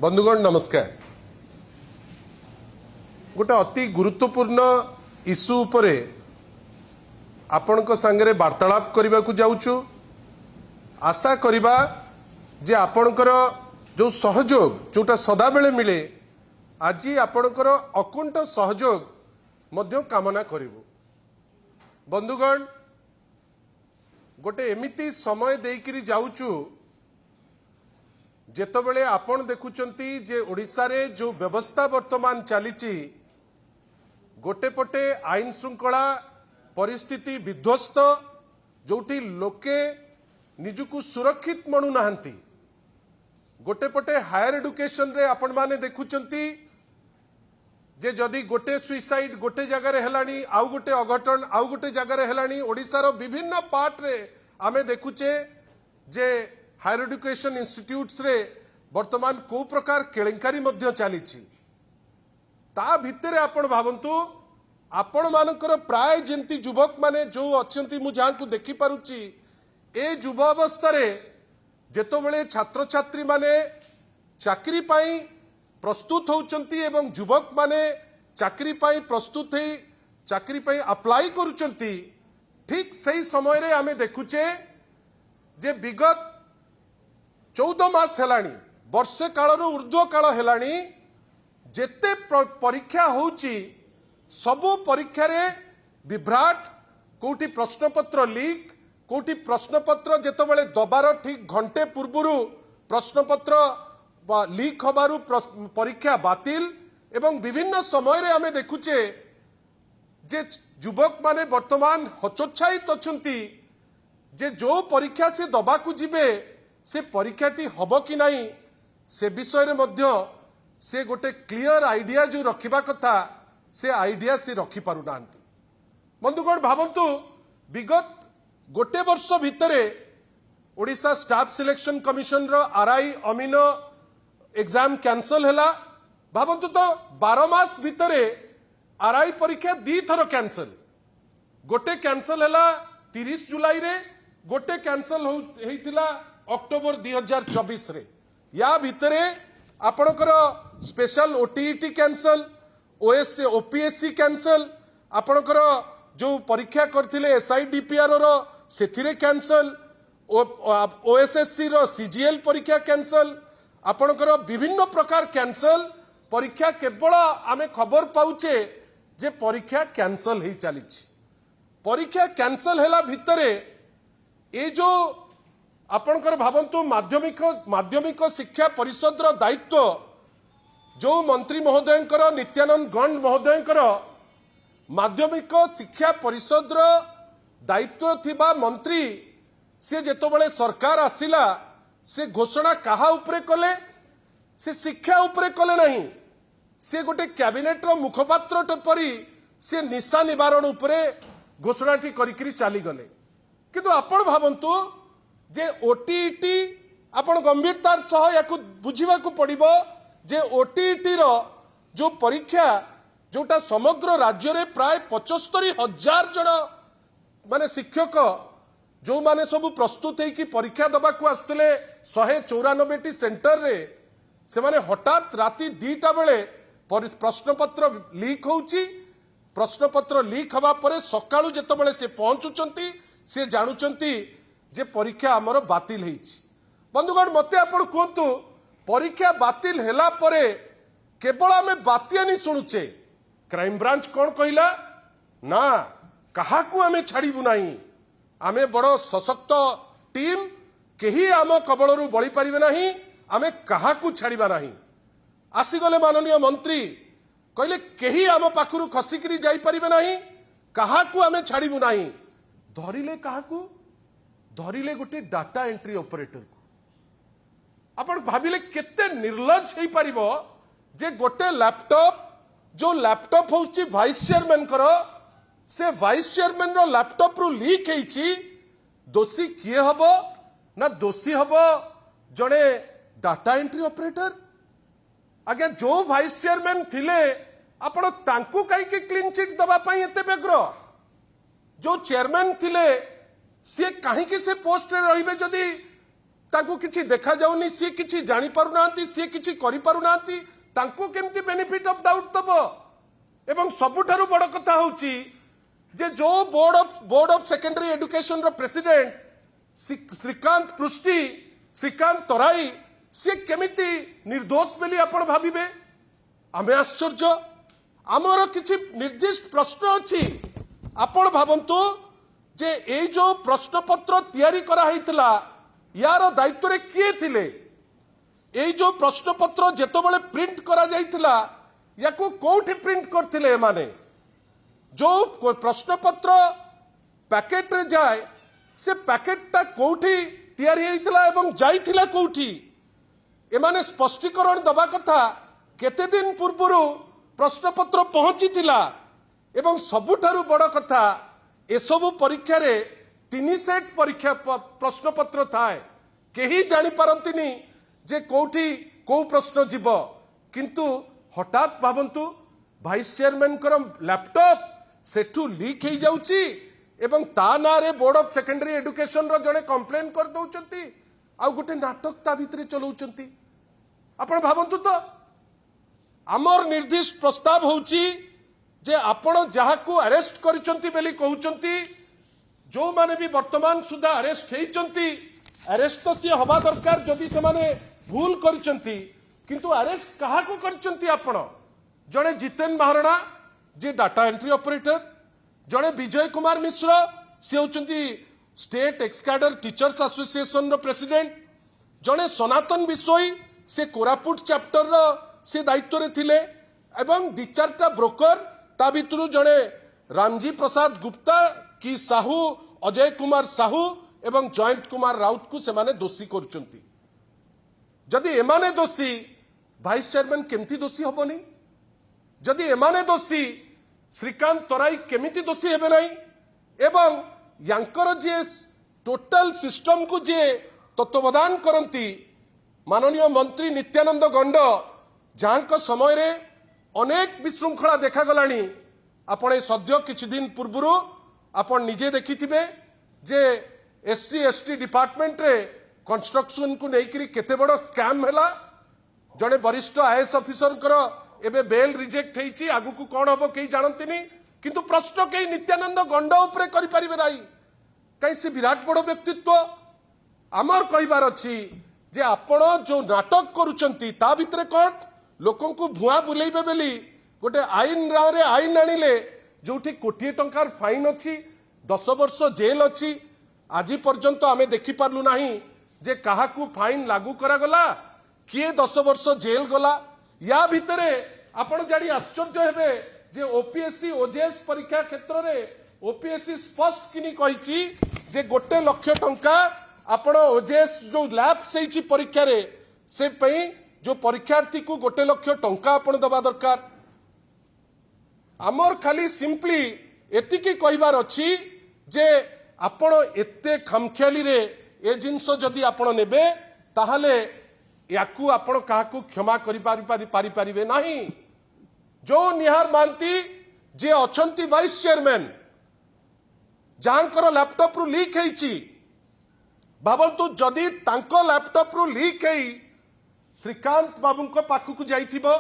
बंधुगण नमस्कार। गोटे अति गुरुत्वपूर्ण इश्यू उपरे आपणक सांगरे वार्तालाप करने को जाऊँ। आशा करिबा जे आपणकर जो सहयोग जोटा सदा बेले मिले आज आपणकर अकुंठ सहयोग मध्य कामना करिबु। बंधुगण गोटे एमिति समय देकिरी जाऊचु जेतबेले आपण देखुचंती जे ओडिसा रे जो व्यवस्था वर्तमान चलीची गोटे पटे आईन श्रृंखला परिस्थिति विध्वस्त जोटी लोके निजुकु सुरक्षित मनु नाहंती। गोटे पटे हायर एडुकेशन रे आपण माने देखुचंती जे जदि गोटे सुइसाइड गोटे जगह रे हेलानी आउ गोटे अघटन आउ गोटे जगह रे हेलानी ओडिसा रो विभिन्न पार्ट रे आमे देखुचे जे हायर एडुकेशन इंस्टीट्यूट्स रे वर्तमान को प्रकार केलेंकारी मध्य चलीची। ता भितरे आपण भावंतु आपण मानकर प्राय जेंती युवक माने जो अछंती मु जहां को देखि पारुची ए युव अवस्था रे जेतोबेले छात्र छात्री माने चाकरी पाई प्रस्तुत होउचंती एवं युवक माने चाकरी पाई प्रस्तुत है चाकरी पाई अप्लाई करूचंती ठीक सही समय रे आमे देखुचे जे विगत 14 मास हेलानी वर्षे काल ऊर्ध्व काल हेलानी जेते परीक्षा होउची सबु परीक्षा रे विभ्राट कोठी प्रश्नपत्र लीक कोठी प्रश्नपत्र जेतबेले दबार ठीक घंटे पूर्वरु प्रश्नपत्र लीक हबारु परीक्षा बातिल एवं विभिन्न समय रे आमे देखुचे जे युवक माने वर्तमान हतोत्साहित अछंती जे जो परीक्षा से दबाकू जिबे से परीक्षाटी हब कि नहीं से विषय रे मध्य से गोटे क्लियर आइडिया जो रखिबा कथा से आइडिया से रखि पारु नांती। बंधुगण भावंतु विगत गोटे वर्ष भितरे ओडिशा स्टाफ सिलेक्शन कमिशन रो आरआई अमीन एग्जाम कैंसल हैला। भावंतु तो 12 मास भितरे आरआई परीक्षा 2 थर कैंसल गोटे कैंसल हैला 30 जुलाई रे गोटे कैंसल होइतिला अक्टोबर 2024 रे। या भितरे आपणकर special OTET cancel OSC OPSC cancel आपणकर जो परीक्षा करथिले एसआईडीपीआर रो सेथिरे कैंसल ओएसएससी रो सीजीएल परीक्षा कैंसल आपणकर विभिन्न प्रकार कैंसल परीक्षा केवल आमे खबर पाउचे जे परीक्षा कैंसल ही चलीछि। परीक्षा कैंसल हैला भितरे ए जो आपणकर भावंतु माध्यमिक शिक्षा परिषद रो दायित्व जो मंत्री महोदयंकर नित्यानंद गंड महोदयंकर माध्यमिक शिक्षा परिषद रो दायित्व थिबा मंत्री से जेतोबेले सरकार आसिला से घोषणा कहा उपरे कले से शिक्षा उपरे कले नहीं से गोटे कैबिनेट रो मुखपात्र परी से निशा निवारण उपरे घोषणाटी करिकरी चली गले। किंतु आपण भावंतु जे ओटीईटी आपण गंभीरतार सह याकु बुझिबा को पड़िबो जे ओटीईटी रो जो परीक्षा जोटा समग्र राज्य रे प्राय 75,000 जन माने शिक्षक जो माने सब प्रस्तुत है कि परीक्षा दबा को आसते 194 सेंटर रे से माने हठात राति 2टा बेले प्रश्नपत्र लीक होउची। प्रश्नपत्र लीक हवा परे सकाळू जेतबेले से पहुंचुचंती से जानुचंती जे परीक्षा हमर बातिल हेछि। बंधुगण मते आपण कहंतु परीक्षा बातिल हैला परे केवल आमे बातियानी सुनुचे क्राइम ब्रांच कोन कहिला ना काहाकू आमे छाड़िबु नाही आमे बड़ सशक्त टीम केही आम कबलरू बळी पारिबे नाही आमे काहाकू छाड़िबा नाही। आसीगले माननीय मंत्री कहले केही आम पाखरु खसिकरी जाई पारिबे नाही काहाकू आमे छाड़िबु नाही। धरिले काहाकू धरिले गोटे डाटा एंट्री ऑपरेटर को आपण भाबिले केते निर्लज हेई पारिबो जे गोटे लैपटॉप जो लैपटॉप होउची वाइस चेयरमैन करो से वाइस चेयरमैन रो लैपटॉप रु लीक हेची दोषी किए हबो ना दोषी हबो जड़े डाटा एंट्री ऑपरेटर। आगे जो वाइस चेयरमैन थिले आपण तांकू काई के क्लीन चिट दबा पई एते बेग्र जो चेयरमैन थिले सी कहीं से पोस्ट रे रहिबे जदी ताकू किछि देखा जाउनी सी किछि जानि पारुनांती सी किछि करि पारुनांती तांको केमती बेनिफिट ऑफ डाउट दबो एवं सबुठारु बड़ कथा होउची जे जो बोर्ड ऑफ सेकेंडरी एजुकेशन रो प्रेसिडेंट श्रीकांत पृष्टि श्रीकांत तराई सी केमिति निर्दोष बेली आपण भाबिबे आमे आश्चर्य आमर किछि निर्दिष्ट प्रश्न अछि आपण भाबंतु जे ए जो प्रश्न पत्र तैयारी करा हैतला यार दायित्व रे किए थिले ए जो प्रश्न पत्र जेतबेले प्रिंट करा जाइथिला याकू कोठी प्रिंट करथिले माने जो प्रश्न पत्र पैकेट रे जाए से पैकेटटा कोठी तैयारी हैतला एवं जाइथिला कोठी एमाने स्पष्टीकरण दबा कथा केते दिन पूर्वरु प्रश्न पत्र पहुंचीथिला एवं सबुठारु बड़ कथा एसबु परीक्षा रे 3 सेट परीक्षा प्रश्न पत्र थाए केही जानि पारंतिनी जे कोठी को प्रश्न जीव किंतु हठात भावंतु वाइस चेयरमैन कर लैपटॉप सेठू लीक हो जाउची एवं ता ना रे बोर्ड ऑफ सेकेंडरी एजुकेशन रो जने कंप्लेन कर दउचंती आ गोटे नाटक ता भितरे चलाउचंती आपण भावंतु तो आमर निर्दिष्ट प्रस्ताव होउची जे आपण जहाकू अरेस्ट करिसंती बेली कहउचंती जो माने भी वर्तमान सुधा अरेस्ट हेइचंती अरेस्ट तो सी हवा दरकार जदि से माने भूल करिसंती किंतु अरेस्ट काहाकू करिसंती आपण जणे जितेन महाराणा जे डाटा एंट्री ऑपरेटर जणे विजय कुमार मिश्र से होचंती स्टेट एक्सकैडर टीचर्स एसोसिएशन रो प्रेसिडेंट जणे सनातन बिसोई से कोरापुट चैप्टर रो से दायित्व रे थिले एवं दि चारटा ब्रोकर ता भितरु जणे रामजी प्रसाद गुप्ता की साहू अजय कुमार साहू एवं जयंत कुमार राउत को सेमाने दोषी करुचंती जदि एमाने दोषी वाइस चेयरमैन केमती दोषी हबनी जदि एमाने दोषी श्रीकांत तराई केमिति दोषी हेबे नाही एवं यांकर जे टोटल सिस्टम को जे तत्वावधान करंती माननीय मंत्री नित्यानंद गंड जहां समय रे अनेक विशृंखला देखा गलानी आपण सद्य किछि दिन पूर्वरु आपण निजे देखिथिबे जे एससी एसटी डिपार्टमेंट रे कंस्ट्रक्शन को नेकरी केते बड़ स्कैम हैला जने वरिष्ठ आईएएस ऑफिसर कर एबे बेल रिजेक्ट हेइची आगु को कोन हबो केही जानंतिनी किंतु प्रश्न केही नित्यानंद गंड ऊपर करि परिबे नाही कई से विराट बड़ व्यक्तित्व आमर कहिबार अछि जे आपण जो नाटक करूचंती ता भितरे कोन लोकन को भुआ बुलेइबे बेली गोटे आईन रे आईन आनिले जोठी कोटी टंकार फाइन अछि 10 वर्ष जेल अछि आजी पर्यंत आमे देखि पारलु नाही जे काहाकू फाइन लागू करा गला किए 10 वर्ष जेल गला या भितरे आपण जाडी आश्चर्य हेबे जे ओपीएससी ओजेएस परीक्षा क्षेत्र रे ओपीएससी स्पष्ट किनी कहिची जे 1 लाख टंका आपण ओजेएस जो लैब सेची परीक्षा रे से पई जो परीक्षार्थी को 1 लाख टंका आपण दबा दरकार आमर खाली सिंपली एतिकी कहिबार अछि जे आपण एते खामख्याली रे ए जिंस जदि आपण नेबे ताहाले याकू आपण काहाकू क्षमा करि पारि पारिबे नाही जो निहार मानती जे अछंती वाइस चेयरमैन जहांकर लैपटॉप रु लीक हेइची भाबंतु जदि तांको लैपटॉप रु लीक हेई श्रीकांत बाबू को पाखु जाइथिबो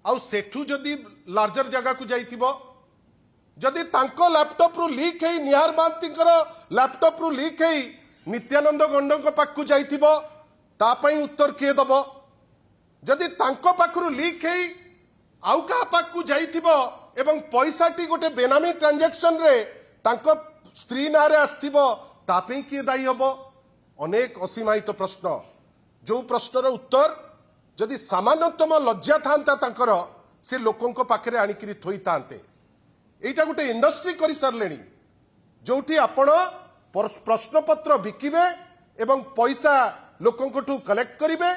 आउ सेठू जदि लार्जर जगह को जाइथिबो जदि तांको लैपटॉप रु लीक हेई निहार मानतीकर लैपटॉप रु लीक हेई नित्यानंद गंड को पाखु जाइथिबो ता पई उत्तर किए दबो जदि तांको पाखरु लीक हेई आउ का पाखु जाइथिबो एवं पैसाटी गोटे बेनामी ट्रांजैक्शन रे तांको स्त्री नारे आस्थिबो ता पई किए दायी हबो अनेक असीमायित प्रश्न जो प्रश्नर उत्तर जदि सामान्यतम लज्जा थांता तांकर से लोकंको पाखरे आनिकरी थोई तांते एटा गोटे इंडस्ट्री करि सरलेनी जोठी आपण प्रश्न पत्र बिकिबे एवं पैसा लोकंको ठू कलेक्ट करिवे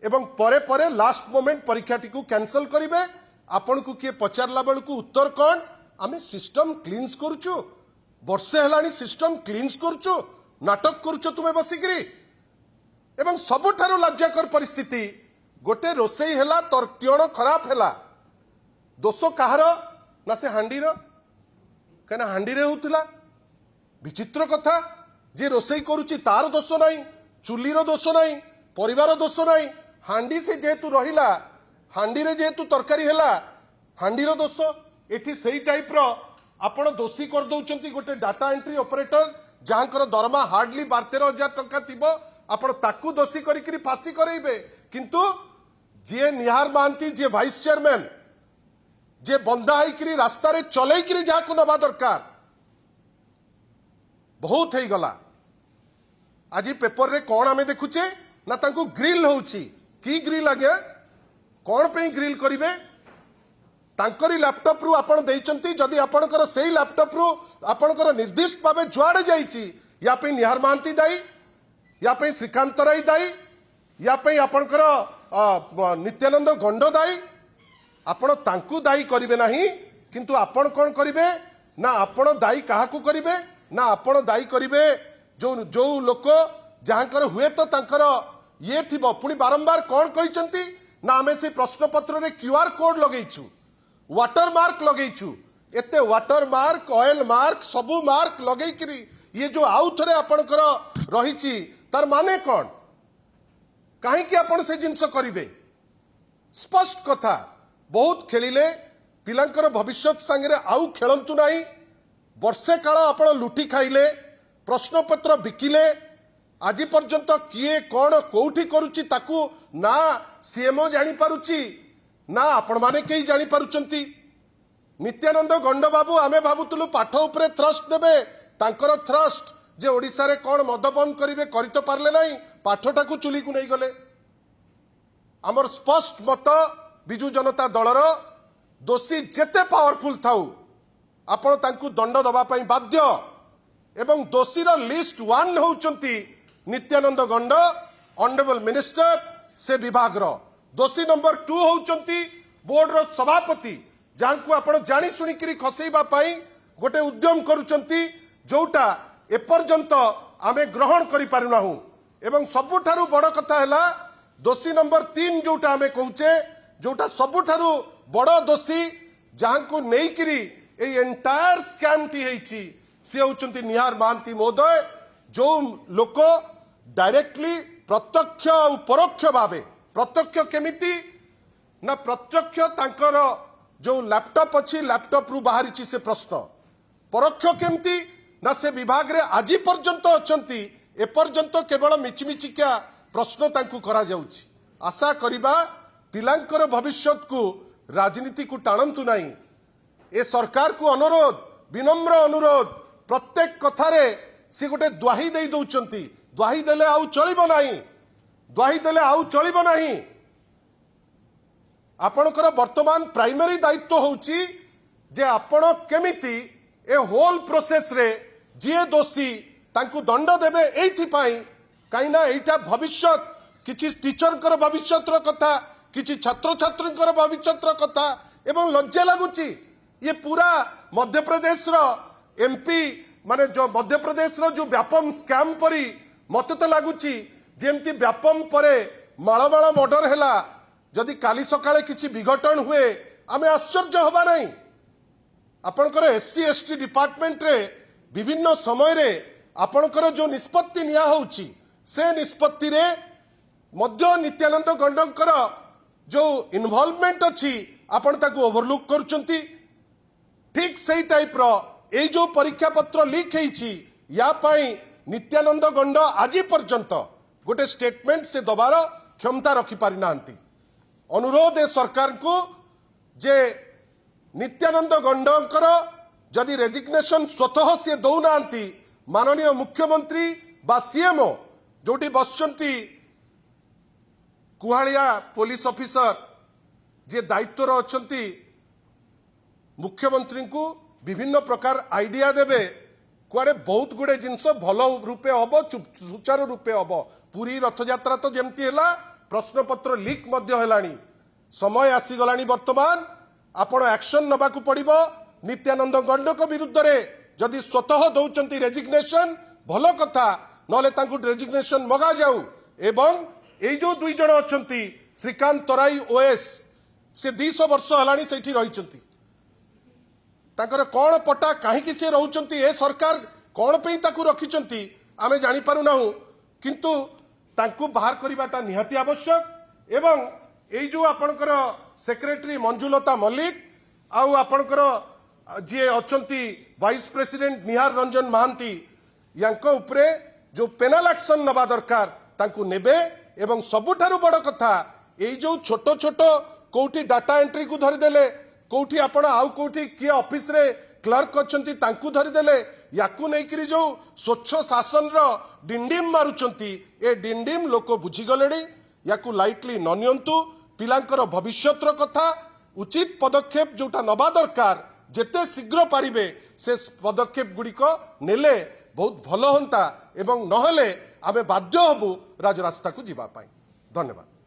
एवं परे परे लास्ट मोमेंट परीक्षाटी को कैंसल करिवे आपण को किए पचारला बेल को उत्तर कौन आमे सिस्टम क्लीन्स करूछु वर्षे हेलानी सिस्टम क्लीन्स करूछु नाटक करूछु तुमे बसिकरी एवं सबुठारु लज्जाकर परिस्थिति गोटे रोसई हेला तर्तियण खराब हेला दोष कहार ना से हांडी रो कना हांडी रे होतला विचित्र कथा जे रोसई करूची तार दोष नाही चुलीर दोष नहीं परिवार दोष नहीं हांडी से जेहेतु रहिला हांडी रे जेहेतु तरकारी हैला हांडीर दोष एठी सेही टाइप रो आपण दोषी कर दउचंती गोटे डाटा एंट्री ऑपरेटर जहाँकर दरमा हार्डली 12-13,000 टंका थिबो आपण ताकू दोषी करिकरी फांसी करैबे किंतु जे निहार महांती जे वाइस चेयरमैन जे बंदा होइकरी रास्ता रे चलैकरी जाकू नबा दरकार बहुत हो गला आज पेपर रे कौन आमे देखुचे ना तांको ग्रिल होउची की ग्रिल आगे कौन पे ग्रिल करिवे तांकरी लैपटॉप रु आपण देइचंती जदि आपणकर सेही लैपटॉप रु आपणकर निर्दिष्ट भावे जुआड़े जाइची या पे निहार महांती दाई या पे श्रीकांत राय दाई या पे आपणकर नित्यानंद गंड दाई आपण तांकू दायी करिवे नाही किंतु आपण कोन करिवे ना आपण दायी काहाकू करिवे ना आपण दायी करिवे जो जो लोक जहाँकर हुए तो तांकर ये थिबो पुणी बारंबार कौन कहिसंती ना आमे से प्रश्न पत्र रे क्यूआर कोड लगेइछु वाटर मार्क लगेइछु एते वाटर मार्क ऑयल मार्क सबु मार्क लगेइकरी ये जो आउ थरे आपणकर रहिछि तार माने कोन काहे कि आपण से जिंस करिवे स्पष्ट कथा बहुत खेलिले पिलांकर भविष्य सांगे आउ खेलंतु नाही वर्षे काल आपण लुटी खाइले प्रश्नपत्र बिकिले आज पर्यंत किए कौन कौठी करुच्ची ताकू ना सीएमओ जानी पारुची ना आपण माने केही जानी पारुचंती नित्यानंद गंड बाबू आमे भाबुतलु पाठ उपरे थ्रस्ट देबे तांकर थ्रस्ट जे ओडिसा रे कौन मद बंद करिवे करि तो पारले नाही पाठटाकू चुली को नहीं गले आमर स्पष्ट मत बिजु जनता दलर दोषी जेते पावरफुल थाउ आपण तांकू दंड दबा पई बाध्य एवं दोषीर लिस्ट 1 होउचंती नित्यानंद गंड ऑनरेबल मिनिस्टर से विभाग रो दोषी नंबर 2 होउचंती बोर्ड रो सभापति जांकू आपण जानी सुनी करी खसेबा पई गोटे उद्यम करूचंती जोटा एपर्यंत आमे ग्रहण करि पारुनाहु एवं सबुठारु बड़ कथा हैला दोषी नंबर 3 जोटा आमे कहूचे जोटा सबुठारु बड़ दोषी जहाँकू नेइकरी ए एंटायर स्कैम टी हेछि से होउचंती निहार महांती महोदय जो लोक डायरेक्टली प्रत्यक्ष और परोक्ष भावे प्रत्यक्ष केमिति ना प्रत्यक्ष तांकर जो लैपटॉप अच्छी लैपटॉप रु बाहरी से प्रश्न परोक्ष केमिति ना से विभाग रे आज पर्यंत अछंती ए पर्यंत केवल मिचिमिचिका प्रश्न तांकू करा जाउची आशा करिबा पिलांकर भविष्यत को राजनीति को टाणंतु नहीं ए सरकार को अनुरोध विनम्र अनुरोध प्रत्येक कथारे सी गोटे द्वाही दे दौचंती द्वाही देले आउ चलिबो नाही द्वाही देले आउ चलिबो नाही आपणकर वर्तमान प्राइमरी दायित्व होउची जे आपण केमिति ए होल प्रोसेस रे जे दोषी तांकू दंड देबे एथि पई काइना एटा भविष्यत किछि टीचरकर भविष्यतर कथा किछि छात्र छात्रीकर भविष्यतर कथा एवं लज्जा लागुची ये पूरा मध्य प्रदेश रो एमपी माने जो मध्य प्रदेश रो जो व्यापम स्कैम परी मत तो लगुची जेमती व्यापम परे माळमाळ मर्डर हैला जदि काली सकाळे किछि विघटन हुए आमे आश्चर्य होबा नहीं आपणकर एससी एसटी डिपार्टमेंट रे विभिन्न समय रे आपणकर जो निष्पत्ति निया होउची से निष्पत्ति रे मध्य नित्यानंद गंडकर जो इन्वॉल्वमेंट अच्छी आपण ताकू ओवरलुक करूचंती ठीक सही टाइप रो ए जो परीक्षा पत्र लीक हेछि या पाई नित्यानंद गंड आज पर्यंत गोटे स्टेटमेंट से दबार क्षमता रखि पारि नांती अनुरोध ए सरकार को जे नित्यानंद गंडकर जदि रेजिग्नेशन स्वतः से दौनांती माननीय मुख्यमंत्री बा सीएमओ जोटी बसचंती कुहालिया पुलिस ऑफिसर जे दायित्व अच्छी मुख्यमंत्री को विभिन्न प्रकार आइडिया देवे कुआडे बहुत गुड़े जिनस भल रूपे हम सुचारू रूपे हम पुरी रथयात्रा तो जमती है प्रश्नपत्र लीक है समय आसीगलानी वर्तमान आपण एक्शन नबाकू पड़िबो नित्यानंद गंडक विरुद्ध रे जदि स्वतः दौचंती रेजिग्नेशन भल कथा नले तांकू रेजिग्नेशन मगा जाऊ एवं ए जो दुई जण अछंती श्रीकांत तराई ओएस से 200 वर्ष हलानी सेठी रहिचंती ताकर कौन पटा कहीं से रोचंती ए सरकार कौन पे ताकू रखिचंती आमे जानी पारु नाहु किंतु तांकु बाहर करिबाटा निहाती आवश्यक एवं एई जो आपणकर सेक्रेटरी मंजुलता मल्लिक आउ आपणकर जी अछंती वाइस प्रेसिडेंट निहार रंजन महांती यांको उपरे जो पेनाल एक्शन नबा दरकार तांकु नेबे एवं सबुठारु बड़ कथा एई जो छोट छोट कोठी डाटा एंट्री को धरि देले कोठी आपण आउ कोठी किए ऑफिस रे क्लर्क अछंती तांकु धरि देले याकु नै करी जो स्वच्छ शासन रो डिंडिम मारुचंती ए डिंडिम लोक बुझी गलेडी याकु लाइटली न नियंतु पिलांकर भविष्यतर कथा उचित पदक्षेप जोटा नबा दरकार जेते शीघ्र पारिबे से पदक्षेप गुड़िक नेले बहुत भल होंता एवं नहले आमे बाध्य हबु राजरास्ता को जीवा पाई। धन्यवाद।